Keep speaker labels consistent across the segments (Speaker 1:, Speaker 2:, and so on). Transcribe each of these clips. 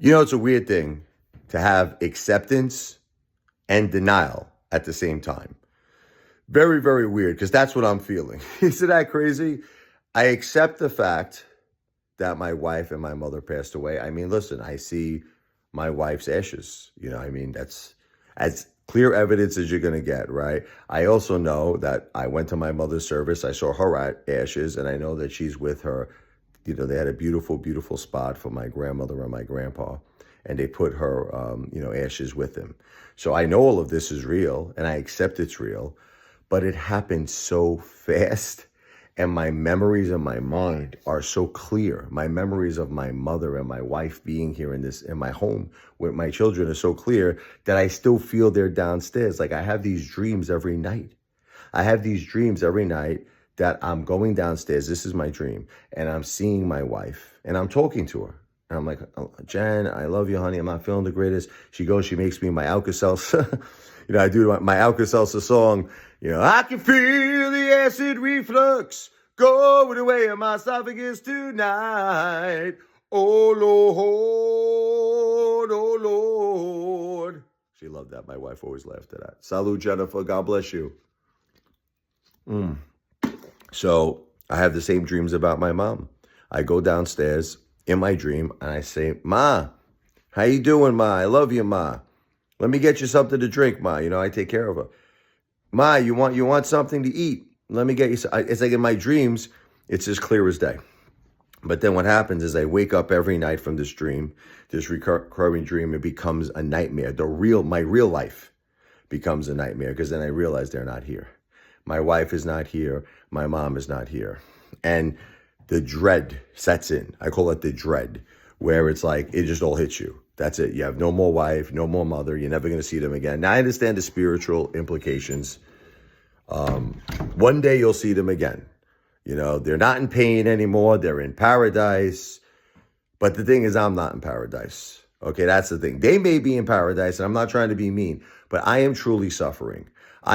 Speaker 1: You know, it's a weird thing to have acceptance and denial at the same time. Very, very weird, because that's what I'm feeling. Isn't that crazy? I accept the fact that my wife and my mother passed away. I mean, listen, I see my wife's ashes. You know, I mean, that's as clear evidence as you're going to get, right? I also know that I went to my mother's service. I saw her ashes, and I know that she's with her. You know, they had a beautiful, beautiful spot for my grandmother and my grandpa, and they put her, ashes with them. So I know all of this is real, and I accept it's real, but it happened so fast. And my memories in my mind are so clear. My memories of my mother and my wife being here in my home with my children are so clear that I still feel they're downstairs. Like, I have these dreams every night. I have these dreams every night that I'm going downstairs. This is my dream. And I'm seeing my wife and I'm talking to her. And I'm like, oh, Jen, I love you, honey. I'm not feeling the greatest. She goes, she makes me my Alka-Seltzer. I do my Alka-Seltzer song. I can feel the acid reflux going away in my esophagus tonight. Oh, Lord, oh, Lord. She loved that. My wife always laughed at that. Salud, Jennifer. God bless you. So I have the same dreams about my mom. I go downstairs in my dream and I say, Ma, how you doing, Ma? I love you, Ma. Let me get you something to drink, Ma. I take care of her. Ma, you want something to eat? Let me get you. It's like in my dreams, it's as clear as day. But then what happens is I wake up every night from this dream, this recurring dream. It becomes a nightmare. My real life becomes a nightmare, because then I realize they're not here. My wife is not here. My mom is not here. And the dread sets in. I call it the dread, where it's like it just all hits you. That's it. You have no more wife, no more mother. You're never going to see them again. Now, I understand the spiritual implications. One day you'll see them again. They're not in pain anymore. They're in paradise. But the thing is, I'm not in paradise. Okay, that's the thing. They may be in paradise, and I'm not trying to be mean, but I am truly suffering.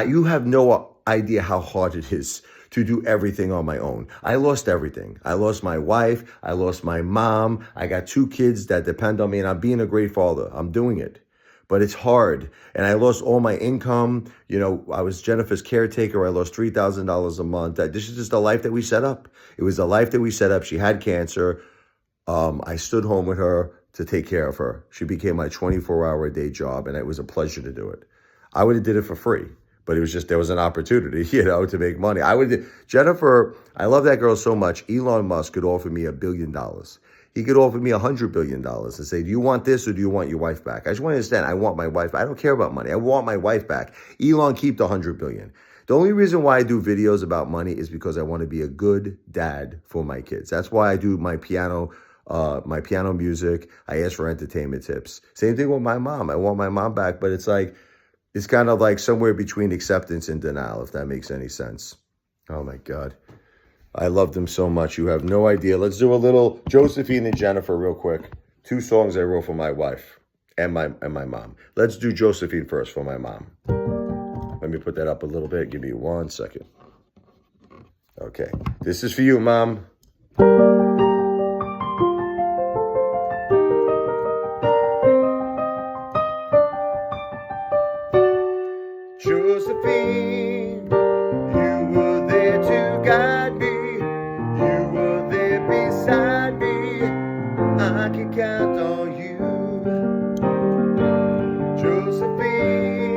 Speaker 1: You have no idea how hard it is to do everything on my own. I lost everything. I lost my wife. I lost my mom. I got 2 kids that depend on me, and I'm being a great father. I'm doing it. But it's hard. And I lost all my income. I was Jennifer's caretaker. I lost $3,000 a month. This is just the life that we set up. It was the life that we set up. She had cancer. I stood home with her to take care of her. She became my 24-hour-a-day job, and it was a pleasure to do it. I would have did it for free. But it was just, there was an opportunity, to make money. Jennifer, I love that girl so much. Elon Musk could offer me $1 billion. He could offer me $100 billion and say, do you want this or do you want your wife back? I just want to understand, I want my wife back. I don't care about money. I want my wife back. Elon, keep the $100 billion. The only reason why I do videos about money is because I want to be a good dad for my kids. That's why I do my piano music. I ask for entertainment tips. Same thing with my mom. I want my mom back, but it's kind of like somewhere between acceptance and denial, if that makes any sense. Oh, my God. I love them so much. You have no idea. Let's do a little Josephine and Jennifer real quick. 2 songs I wrote for my wife and my mom. Let's do Josephine first for my mom. Let me put that up a little bit. Give me 1 second. Okay. This is for you, Mom. Josephine, you were there to guide me. You were there beside me. I can count on you. Josephine,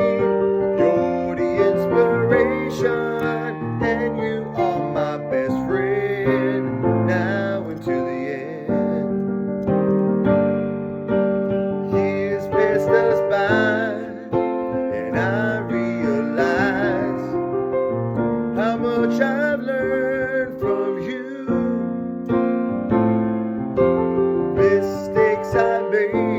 Speaker 1: you're the inspiration, and you are my best friend, now and to the end. Years passed us by, and I how much I've learned from you. Mistakes I made,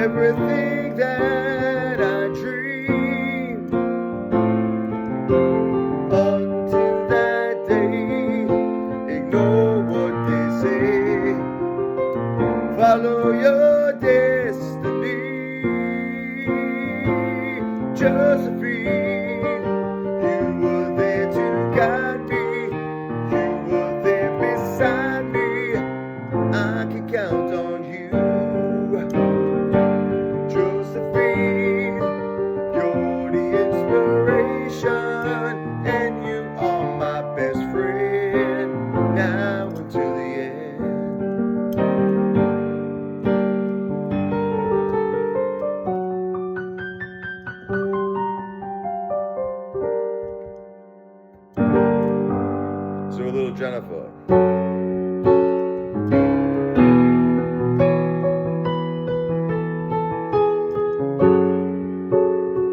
Speaker 1: everything that I dreamed until that day. Ignore what they say, follow your destiny. Josephine, you were there to guide me, you were there beside me, I can count on you. Josephine, you're the inspiration, and you are my best friend, now until the end. So a little Jennifer.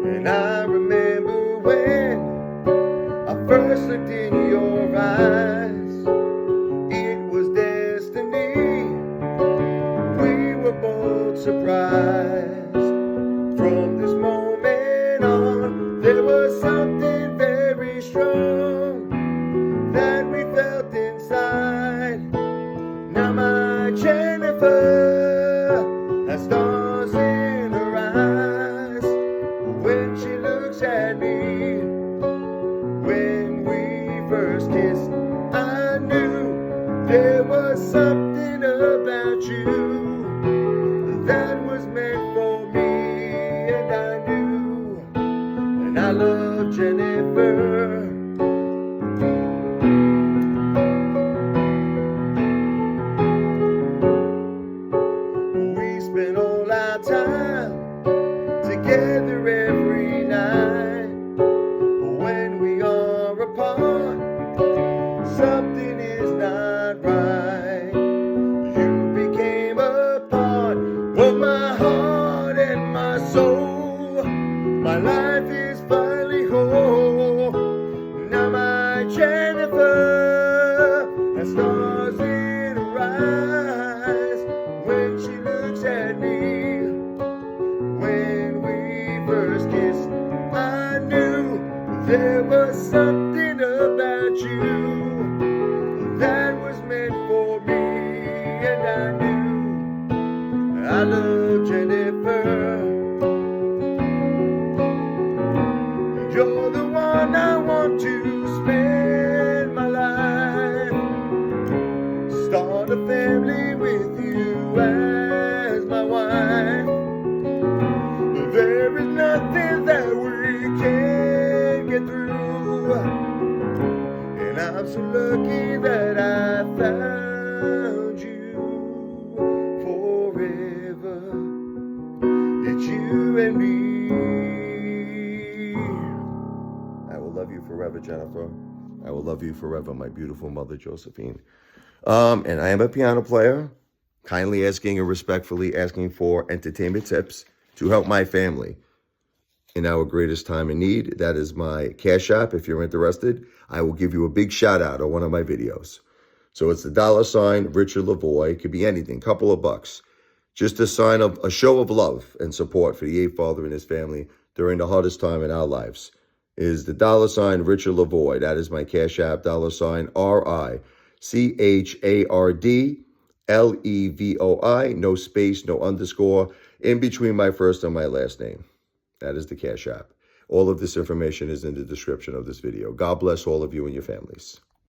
Speaker 1: And I remember when I first looked in your eyes, it was destiny. We were both surprised. From this moment on, there was something very strong that we felt inside. Now my Jennifer has stars in her eyes when she looks at me. When we first kissed, I knew there was something about you that was meant for me, and I knew, and I love Jennifer. We spent all our time together every night. When we are apart, something is not right. You became a part of my heart and my soul. My life is finally whole. Now my Jennifer has stars in her eyes when she looks at me. When we first kissed, I knew there was something about you that was meant for me, and I knew I love Jennifer. You're the one I want to spend my life, start a family with you as my wife. There is nothing that we can't get through, and I'm so lucky that I found you forever. It's you and me. I will love you forever, Jennifer. I will love you forever, my beautiful mother, Josephine. And I am a piano player, kindly asking and respectfully asking for entertainment tips to help my family in our greatest time in need. That is my Cash App. If you're interested, I will give you a big shout out on one of my videos. So it's the $ RichardLevoi. It could be anything, couple of bucks. Just a sign of a show of love and support for the eighth father and his family during the hardest time in our lives. Is the $ RichardLevoi. That is my Cash App, $RichardLevoi. No space, no underscore in between my first and my last name. That is the Cash App. All of this information is in the description of this video. God bless all of you and your families.